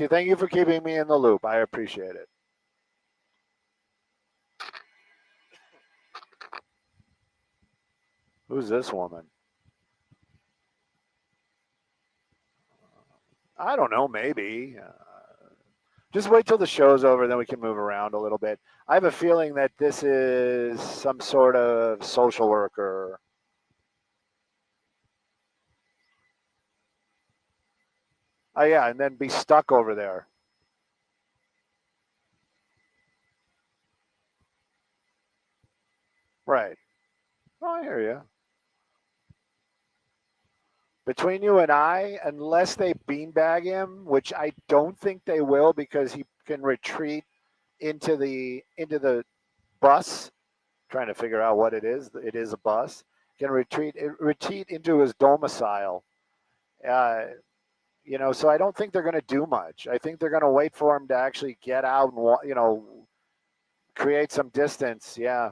Thank you for keeping me in the loop. I appreciate it. Who's this woman? I don't know. Maybe. Just wait till the show's over, then we can move around a little bit. I have a feeling that this is some sort of social worker. Oh, yeah, and then be stuck over there. Right. Oh, I hear you. Between you and I, unless they beanbag him, which I don't think they will because he can retreat into the bus. Trying to figure out what it is. It is a bus. Can retreat into his domicile. Uh, so I don't think they're going to do much. I think they're going to wait for him to actually get out and create some distance. Yeah.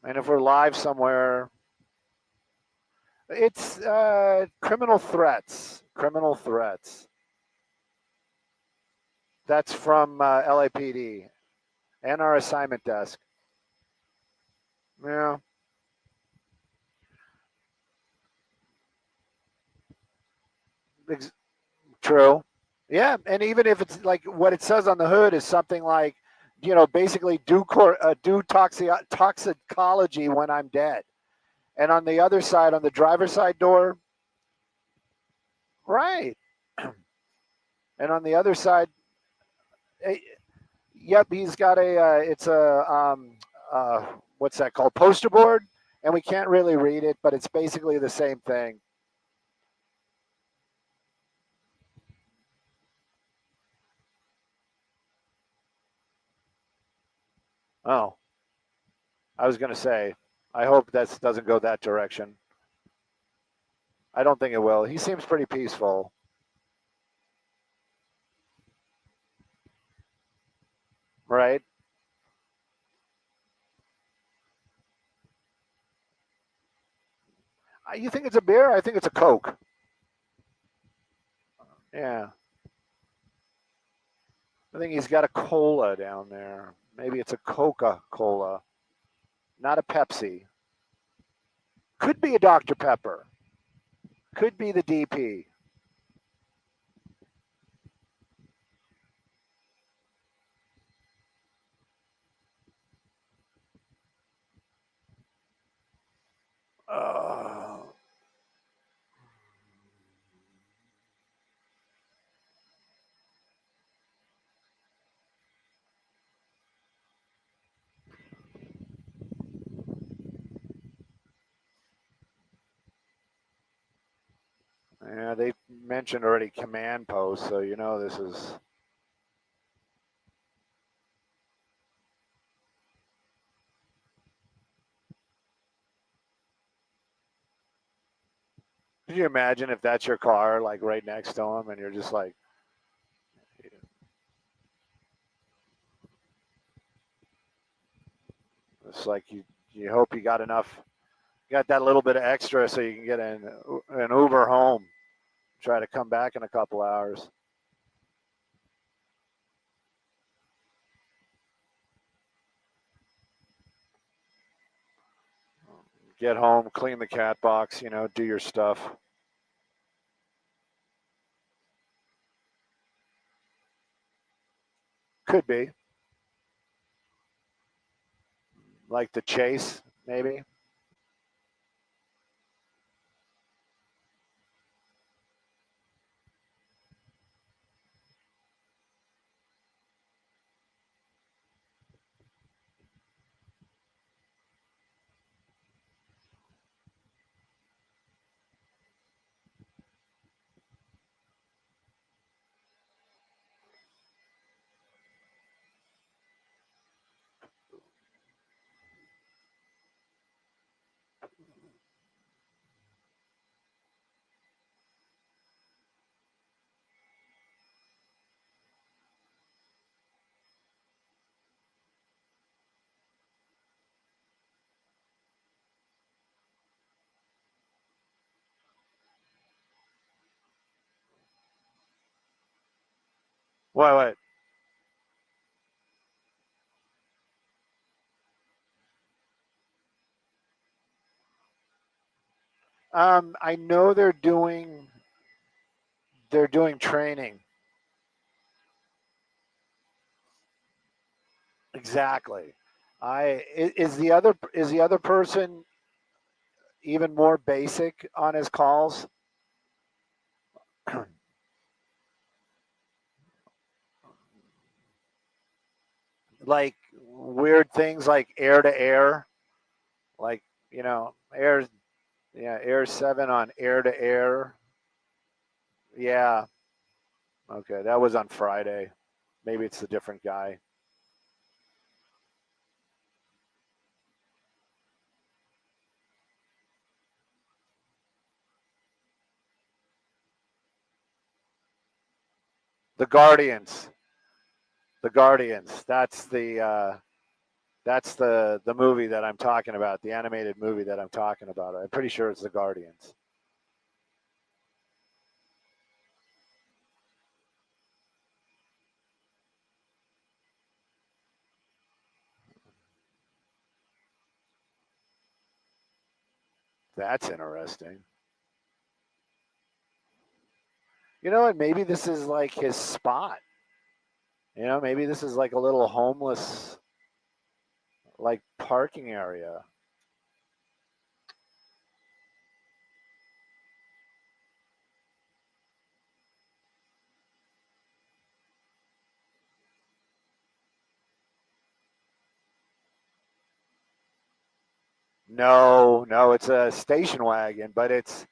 And if we're live somewhere, it's criminal threats. Criminal threats. That's from LAPD and our assignment desk. Yeah. True. Yeah, and even if it's like what it says on the hood is something like, basically do toxicology when I'm dead. And on the other side, on the driver's side door, right. And on the other side, eh, yep, he's got it's a, what's that called? Poster board. And we can't really read it, but it's basically the same thing. Oh, I was going to say, I hope that doesn't go that direction. I don't think it will. He seems pretty peaceful. Right? You think it's a beer? I think it's a Coke. Yeah. I think he's got a cola down there. Maybe it's a Coca-Cola, not a Pepsi. Could be a Dr. Pepper. Could be the DP. Uh, yeah, they mentioned already command post, so this is. Could you imagine if that's your car, like right next to him, and you're just like, it's like you hope you got enough, got that little bit of extra so you can get an Uber home, try to come back in a couple hours. Get home, clean the cat box, do your stuff. Could be like the chase, maybe. What? I know they're doing training. Exactly. Is the other person even more basic on his calls? Like weird things like air to air, like air, yeah, air 7 on air to air. Yeah. Okay, that was on Friday. Maybe it's a different guy. The Guardians. The Guardians. That's the movie that I'm talking about. The animated movie that I'm talking about. I'm pretty sure it's the Guardians. That's interesting. You know what? Maybe this is like his spot. Maybe this is like a little homeless like parking area. No, no, it's a station wagon, but it's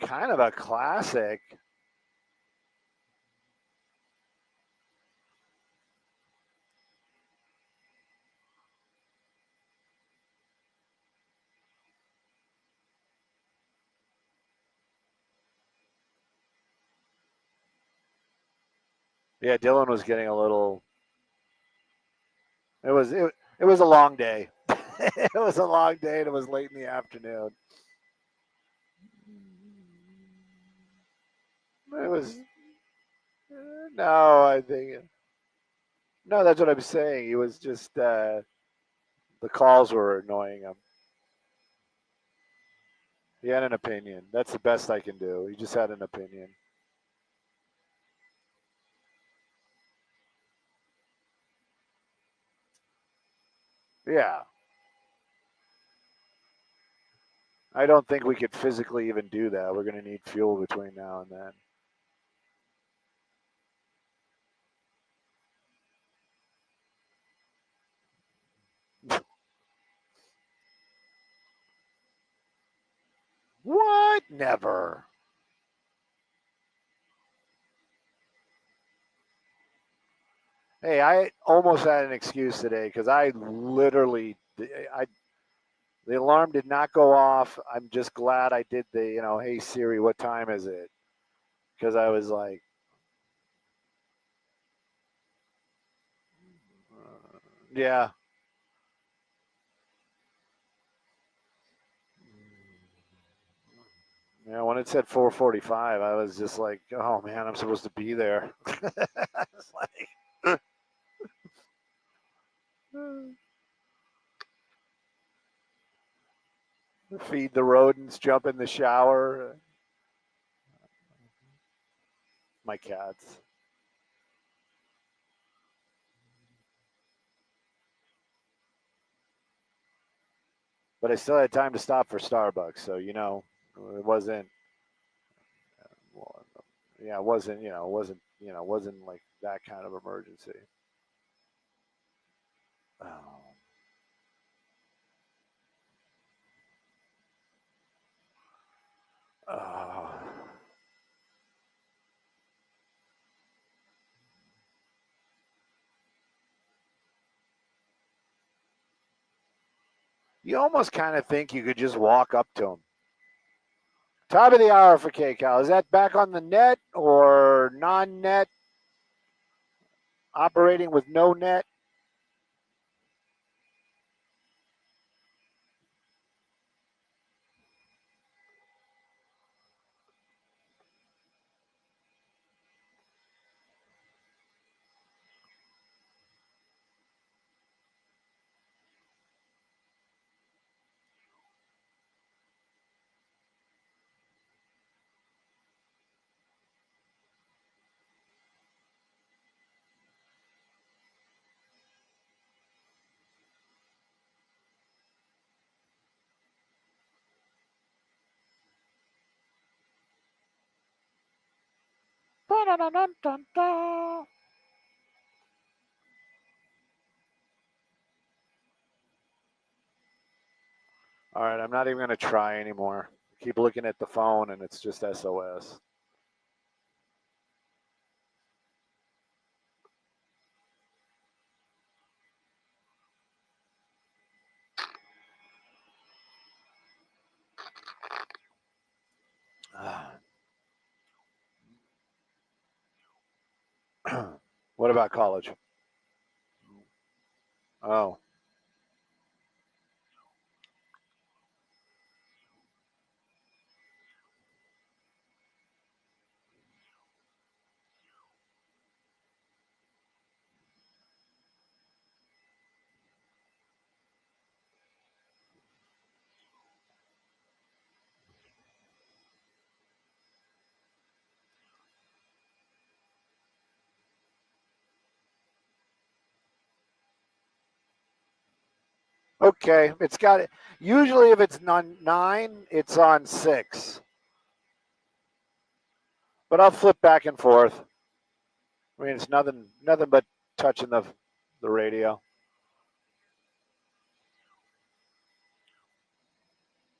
kind of a classic. Yeah, Dylan was getting a little. It was a long day. It was a long day, and it was late in the afternoon. It was no, I think no. That's what I'm saying. He was just the calls were annoying him. He had an opinion. That's the best I can do. He just had an opinion. Yeah, I don't think we could physically even do that. We're going to need fuel between now and then. What? Never. Hey, I almost had an excuse today because I literally, the alarm did not go off. I'm just glad I did hey Siri, what time is it? Because I was like, yeah. Yeah, when it said 4:45, I was just like, "Oh man, I'm supposed to be there." It's like, feed the rodents, jump in the shower. My cats, but I still had time to stop for Starbucks, so it wasn't. Well, yeah, it wasn't. It wasn't like that kind of emergency. Oh. Oh. You almost kind of think you could just walk up to him. Top of the hour for KCal. Is that back on the net or non-net? Operating with no net? Ba-da-da-dun-dun-dun. All right, I'm not even going to try anymore. Keep looking at the phone and it's just SOS. What about college? Oh, okay. It's got it. Usually, if it's on 9, it's on 6. But I'll flip back and forth. I mean, it's nothing but touching the radio.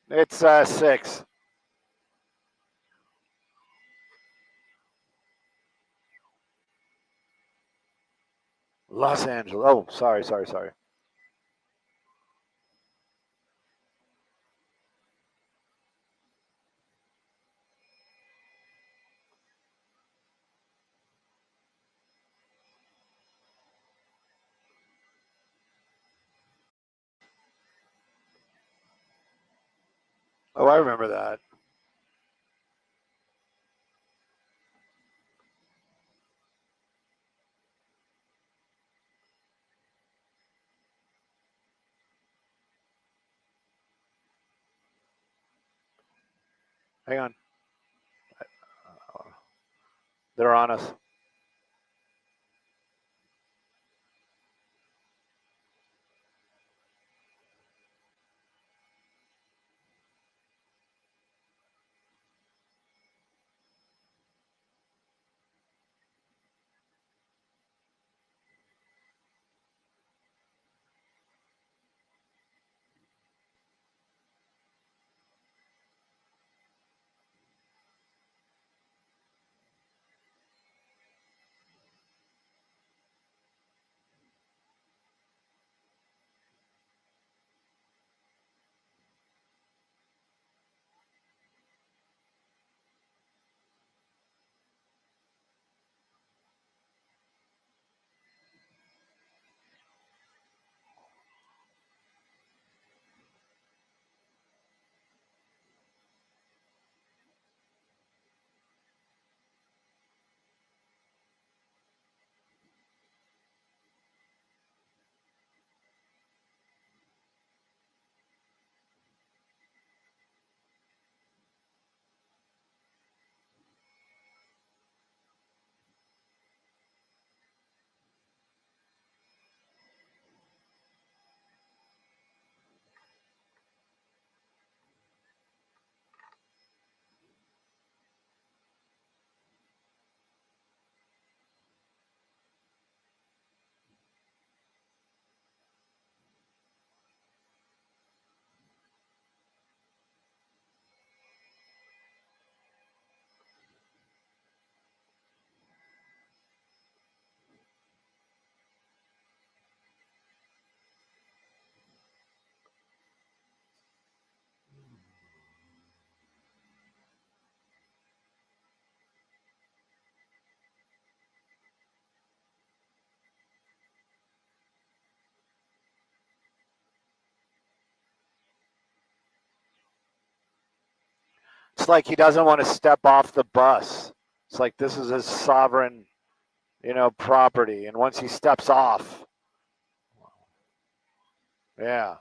It's 6. Los Angeles. Oh, sorry. Oh, I remember that. Hang on. They're on us. It's like he doesn't want to step off the bus. It's like this is his sovereign, property. And once he steps off, yeah.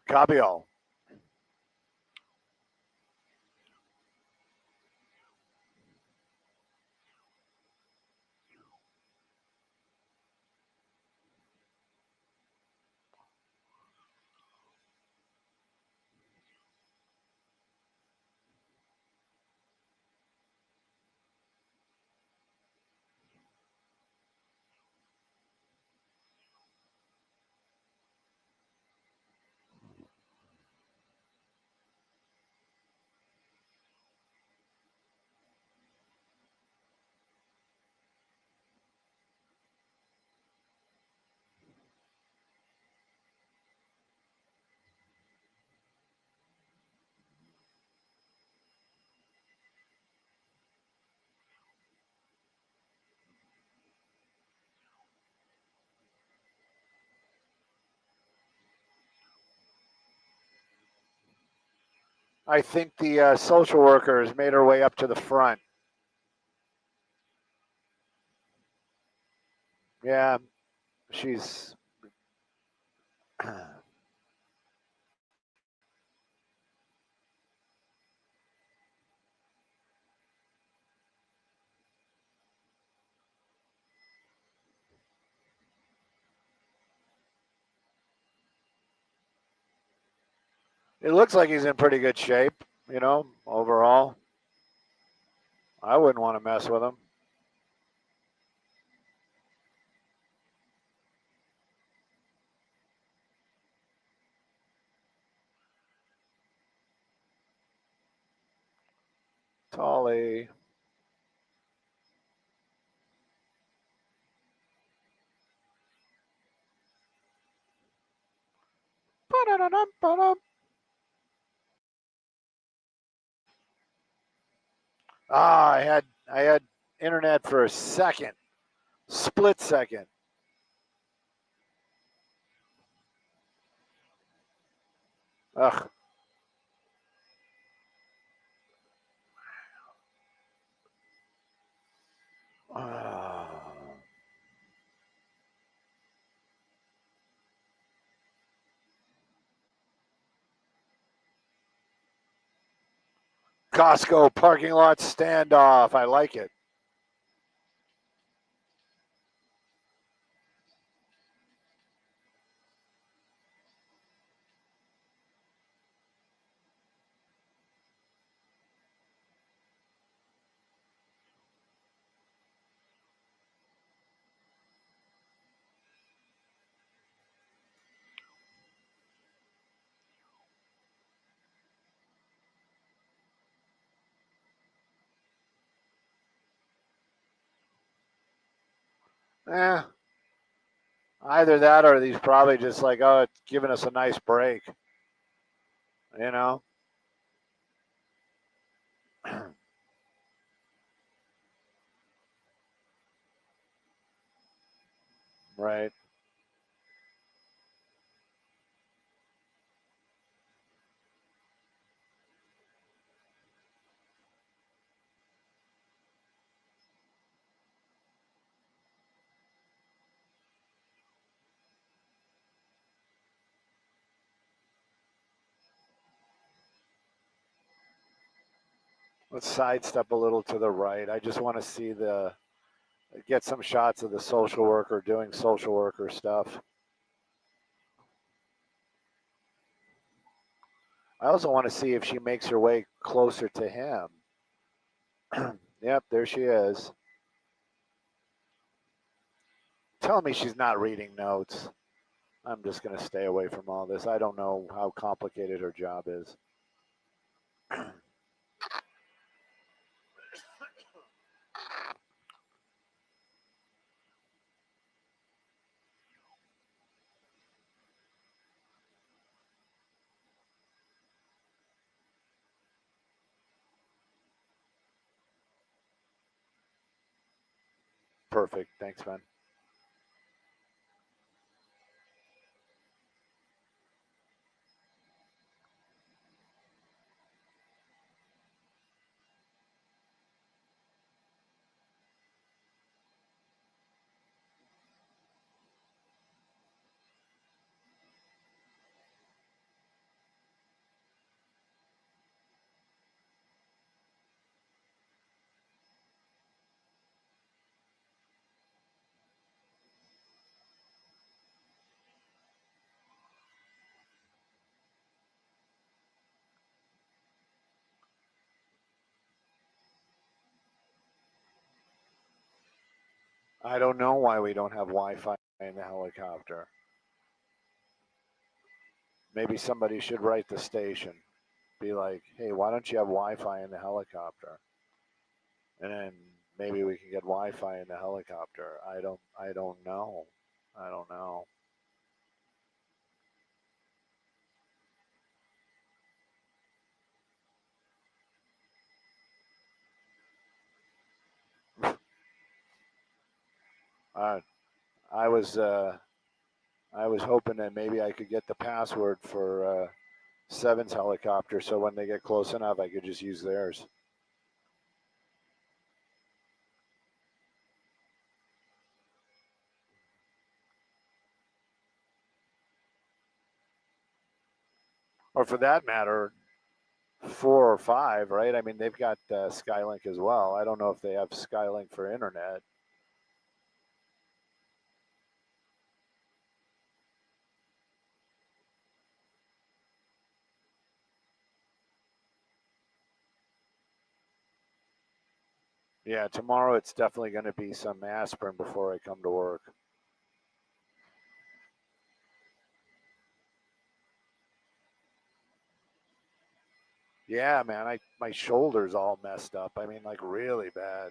Cabio. I think the social worker has made her way up to the front. Yeah, she's. It looks like he's in pretty good shape, overall. I wouldn't want to mess with him. Tolly. Ah, I had internet for a second, split second. Ugh. Ah. Costco parking lot standoff. I like it. Eh, either that or he's probably just like, oh, it's giving us a nice break, you know? Right. Let's sidestep a little to the right. I just want to see get some shots of the social worker doing social worker stuff. I also want to see if she makes her way closer to him. Yep, there she is. Tell me she's not reading notes. I'm just going to stay away from all this. I don't know how complicated her job is. Perfect. Thanks, man. I don't know why we don't have Wi-Fi in the helicopter. Maybe somebody should write the station. Be like, hey, why don't you have Wi-Fi in the helicopter? And then maybe we can get Wi-Fi in the helicopter. I don't know. I don't know. Uh, I was I was hoping that maybe I could get the password for Seven's helicopter, so when they get close enough, I could just use theirs. Or for that matter, 4 or 5, right? I mean, they've got Skylink as well. I don't know if they have Skylink for internet. Yeah, tomorrow it's definitely going to be some aspirin before I come to work. Yeah, man, my shoulder's all messed up. I mean, like really bad.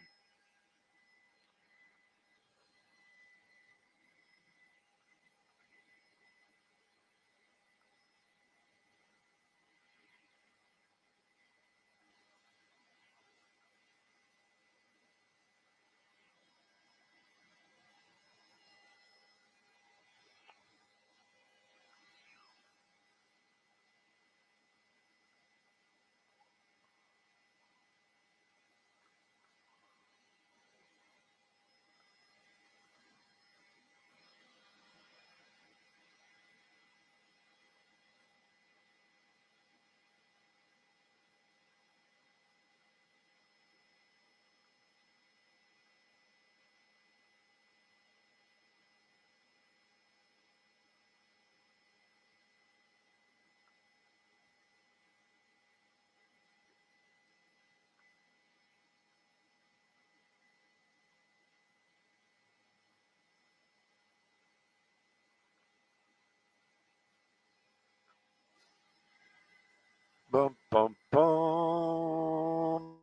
Boom, boom, boom.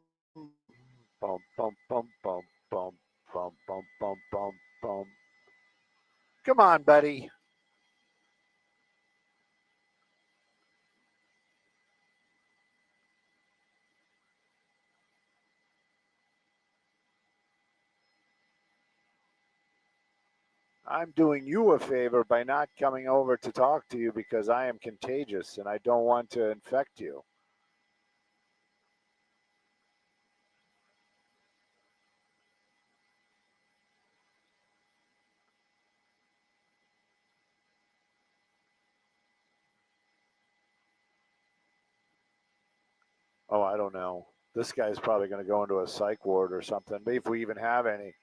Bum, bum, bum, bum, bum, bum, bum, bum, bum, bum. Come on, buddy. I'm doing you a favor by not coming over to talk to you because I am contagious and I don't want to infect you. Oh, I don't know. This guy's probably going to go into a psych ward or something, if we even have any.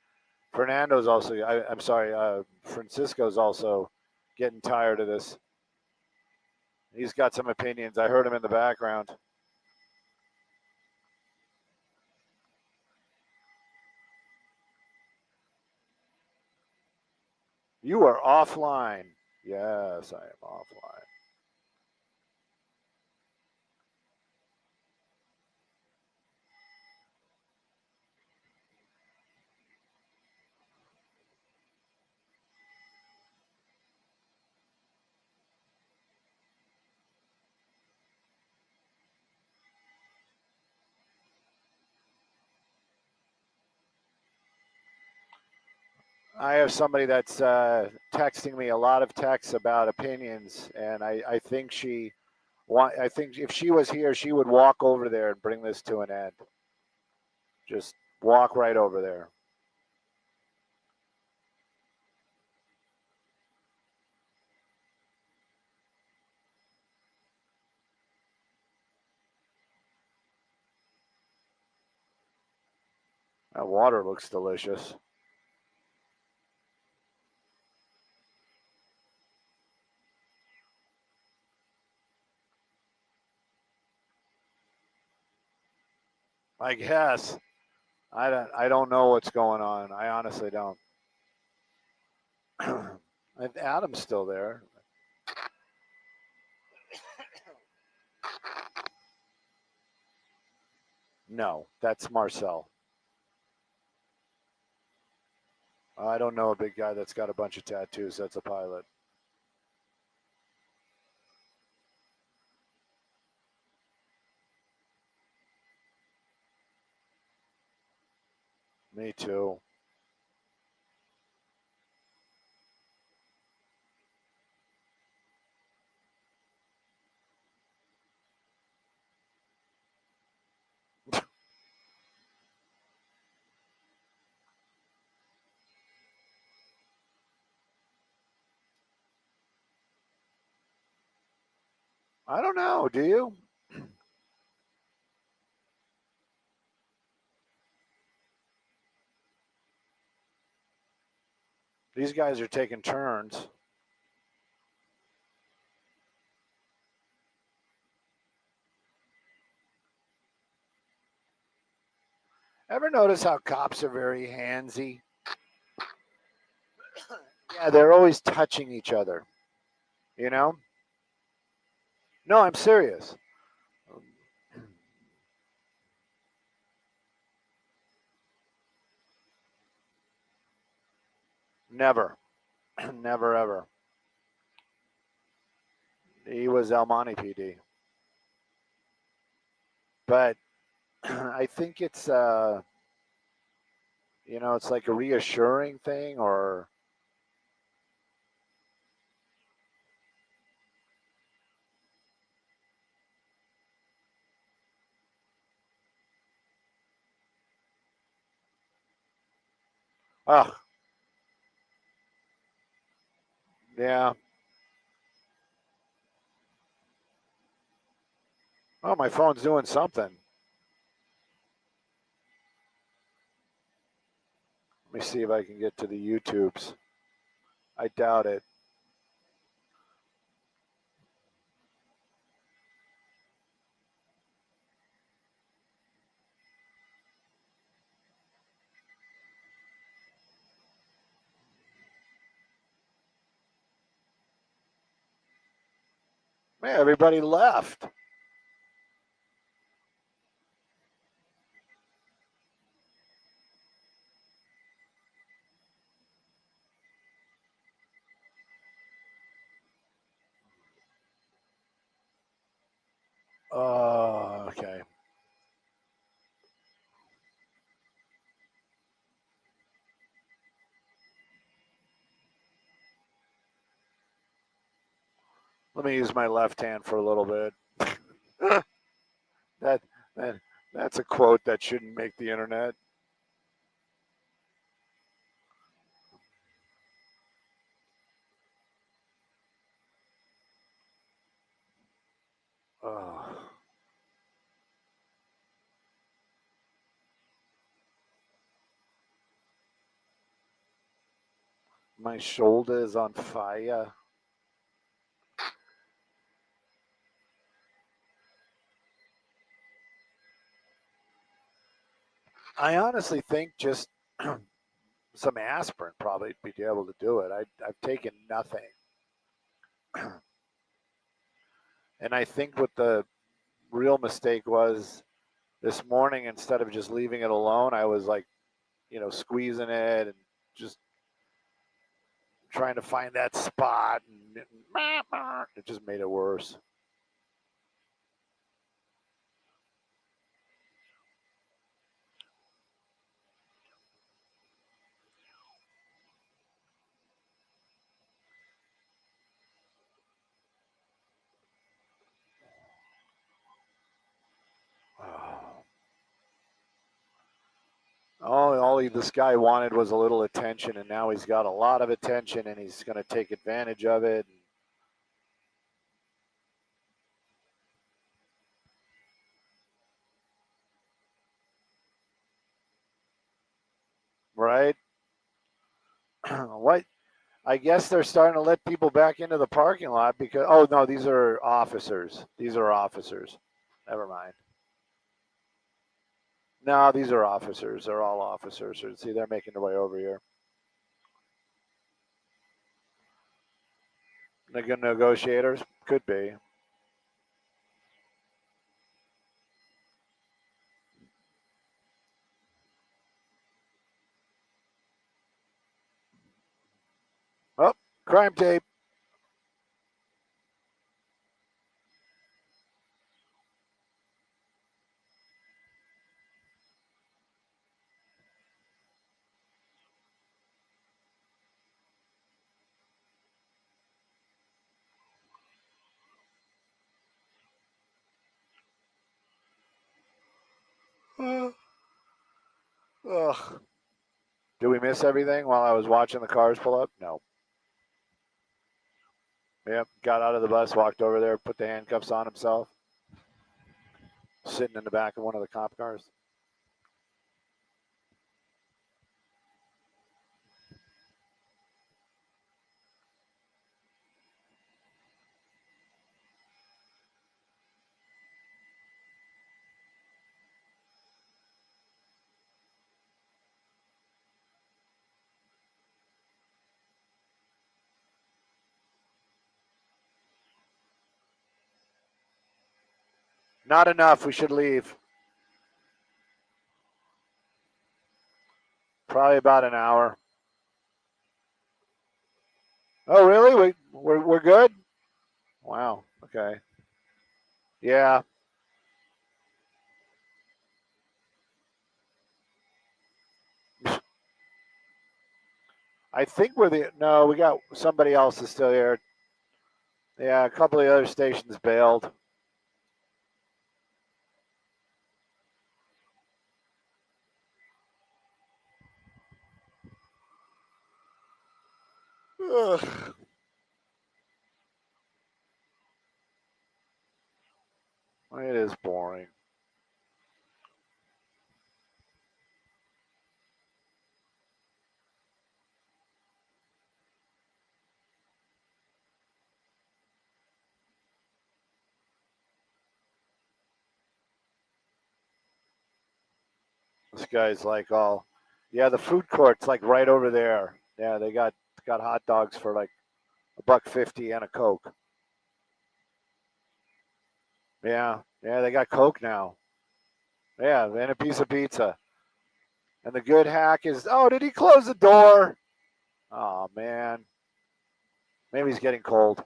Fernando's also, I'm sorry, Francisco's also getting tired of this. He's got some opinions. I heard him in the background. You are offline. Yes, I am offline. I have somebody that's texting me a lot of texts about opinions, and I think I think if she was here, she would walk over there and bring this to an end. Just walk right over there. That water looks delicious. I guess I don't know what's going on. I honestly don't. Adam's still there. No, that's Marcel. I don't know a big guy that's got a bunch of tattoos. That's a pilot. Me too. I don't know. Do you? These guys are taking turns. Ever notice how cops are very handsy? Yeah, they're always touching each other. You know? No, I'm serious. Never, never ever. He was El Monte PD, but I think it's it's like a reassuring thing, or oh yeah. Oh, my phone's doing something. Let me see if I can get to the YouTubes. I doubt it. Man, everybody left. Oh, okay. Let me use my left hand for a little bit. that that that's a quote that shouldn't make the internet. Oh, my shoulder is on fire. I honestly think just some aspirin probably be able to do it. I've taken nothing, and I think what the real mistake was this morning, instead of just leaving it alone, I was like, squeezing it and just trying to find that spot, and it just made it worse. This guy wanted was a little attention, and now he's got a lot of attention, and he's going to take advantage of it. Right? What? I guess they're starting to let people back into the parking lot because, oh no, these are officers. These are officers. Never mind. No, these are officers. They're all officers. See, they're making their way over here. Negotiators could be. Oh, crime tape. Ugh. Did we miss everything while I was watching the cars pull up? No. Yep. Got out of the bus, walked over there, put the handcuffs on himself, sitting in the back of one of the cop cars. Not enough. We should leave. Probably about an hour. Oh, really? We're good? Wow. Okay. Yeah. I think we're the. No, we got somebody else is still here. Yeah, a couple of the other stations bailed. Ugh. It is boring. This guy's like all, yeah, the food court's like right over there. Yeah, they got hot dogs for like $1.50 and a Coke. Yeah, yeah, they got Coke now. Yeah, and a piece of pizza. And the good hack is, oh, did he close the door? Oh man, maybe he's getting cold.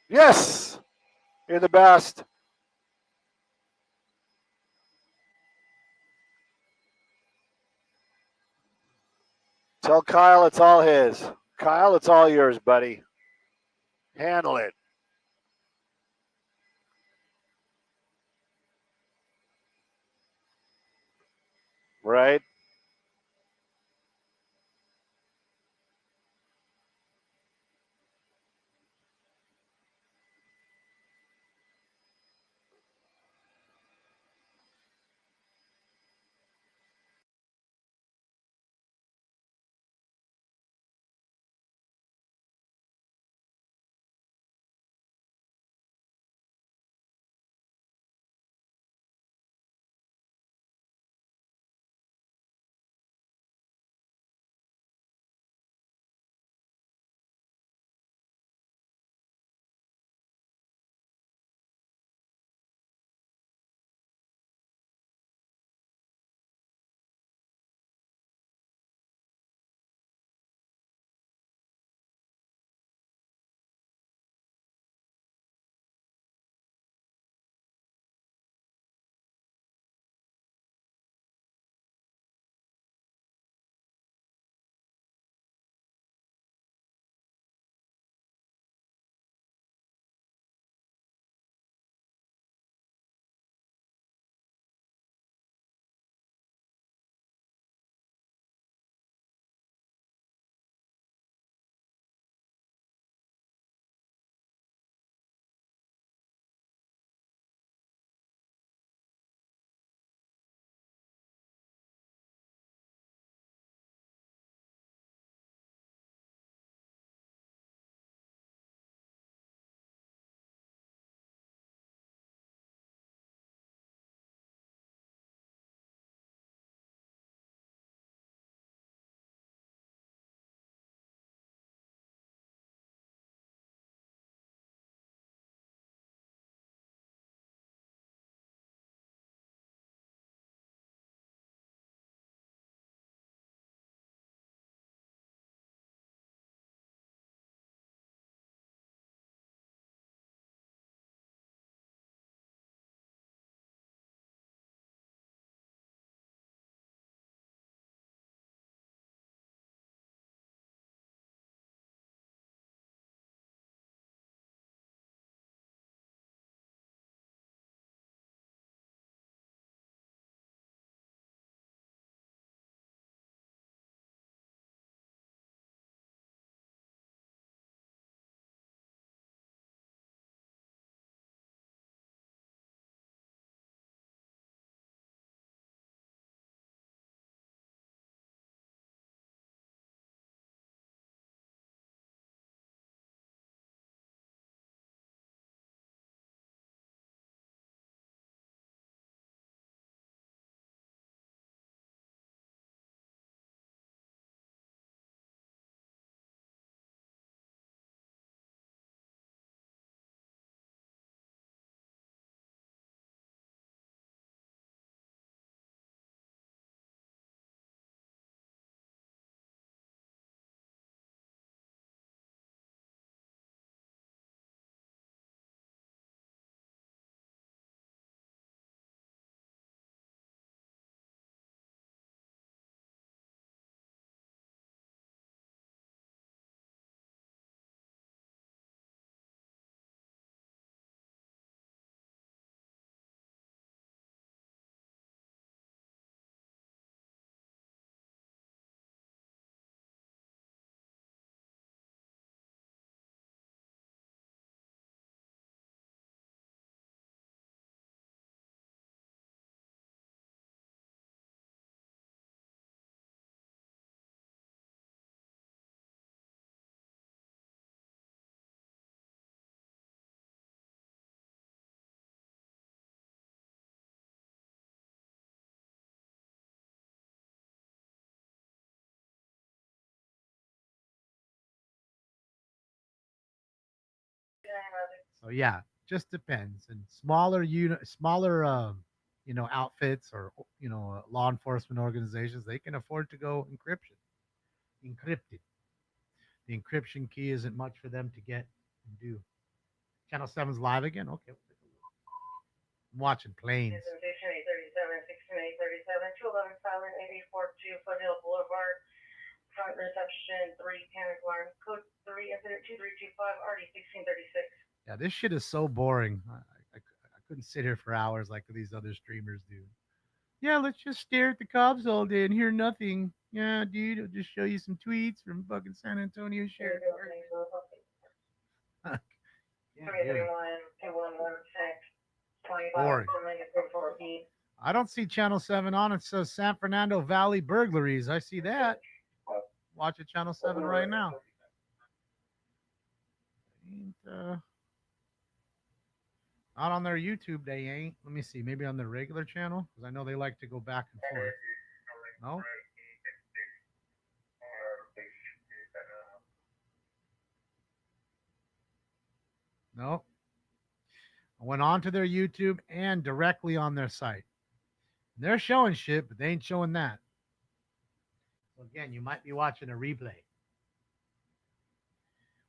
Yes, you're the best. Tell Kyle it's all his. Kyle, it's all yours, buddy. Handle it. Right? So yeah, just depends. And smaller outfits or law enforcement organizations, they can afford to go encrypted. The encryption key isn't much for them to get and do. Channel Seven's live again. Okay, I'm watching planes. Front reception 3, panic alarm, code 3, incident 2325, RD 1636. Yeah, this shit is so boring. I couldn't sit here for hours like these other streamers do. Yeah, let's just stare at the cops all day and hear nothing. Yeah, dude, I'll just show you some tweets from fucking San Antonio Sheriff Department. Can't do it. 25, Boring. 14. I don't see Channel 7 on. It says San Fernando Valley burglaries. I see that. Watch it, Channel 7 right now. Ain't, not on their YouTube, they ain't. Let me see. Maybe on their regular channel? Because I know they like to go back and forth. No? No. I went on to their YouTube and directly on their site. They're showing shit, but they ain't showing that. So again, you might be watching a replay.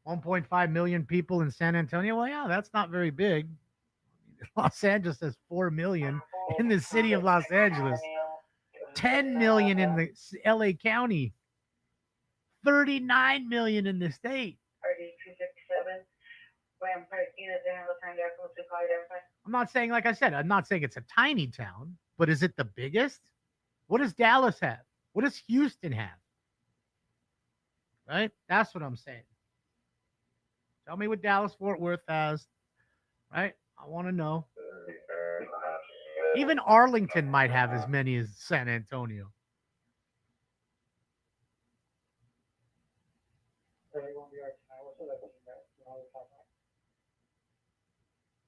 1.5 million people in San Antonio. Well, yeah, that's not very big. Los Angeles has 4 million in the city of Los Angeles, 10 million in the LA County, 39 million in the state. RD 257. I'm not saying, like I said, I'm not saying it's a tiny town, but is it the biggest? What does Dallas have? What does Houston have? Right? That's what I'm saying. Tell me what Dallas Fort Worth has. Right? I want to know. Even Arlington might have as many as San Antonio.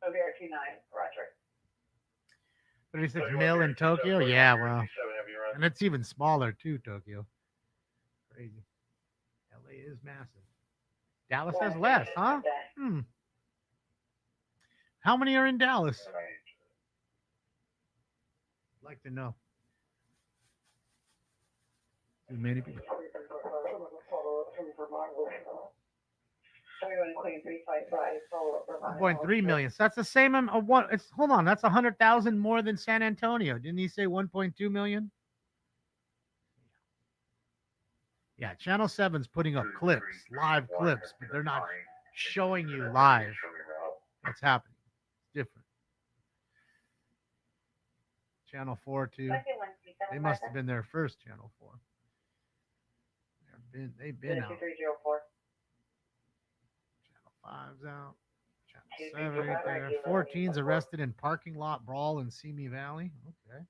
OBRT 9, Roger. 36 mil in Tokyo? Yeah, well. And it's even smaller, too, Tokyo. Crazy. LA is massive. Dallas has less, huh? Hmm. How many are in Dallas? I'd like to know. Too many people. 1.3 million. So that's the same of what? It's hold on. That's 100,000 more than San Antonio. Didn't he say 1.2 million? Yeah, Channel 7's putting up clips, live clips, but they're not showing you live what's happening. It's different. Channel 4 too. They must have been there first. Channel 4. They've been out. Channel 5's out. Channel 7 right there. 14's arrested in parking lot brawl in Simi Valley. Okay.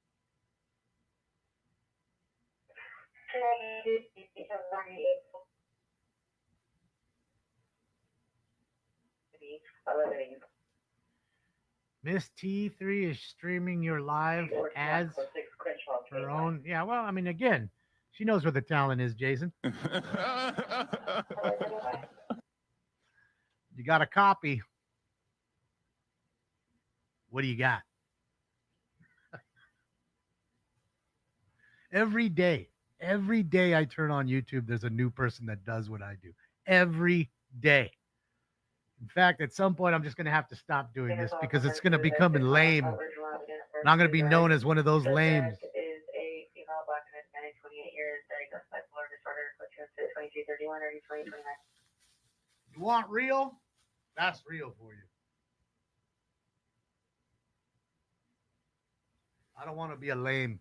Miss T3 is streaming your live ads for her own. Yeah, well, I mean, again, she knows where the talent is, Jason. You got a copy. What do you got? Every day I turn on YouTube, there's a new person that does what I do. Every day. In fact, at some point, I'm just going to have to stop doing this because it's going to become lame. And I'm going to be known as one of those lames. You want real? That's real for you. I don't want to be a lame.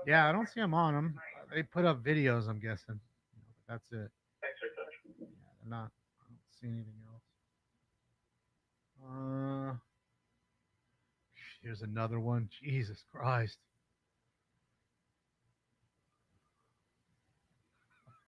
Yeah, I don't see them on them. They put up videos, I'm guessing. That's it. Yeah, they're not. I don't see anything else. Here's another one. Jesus Christ.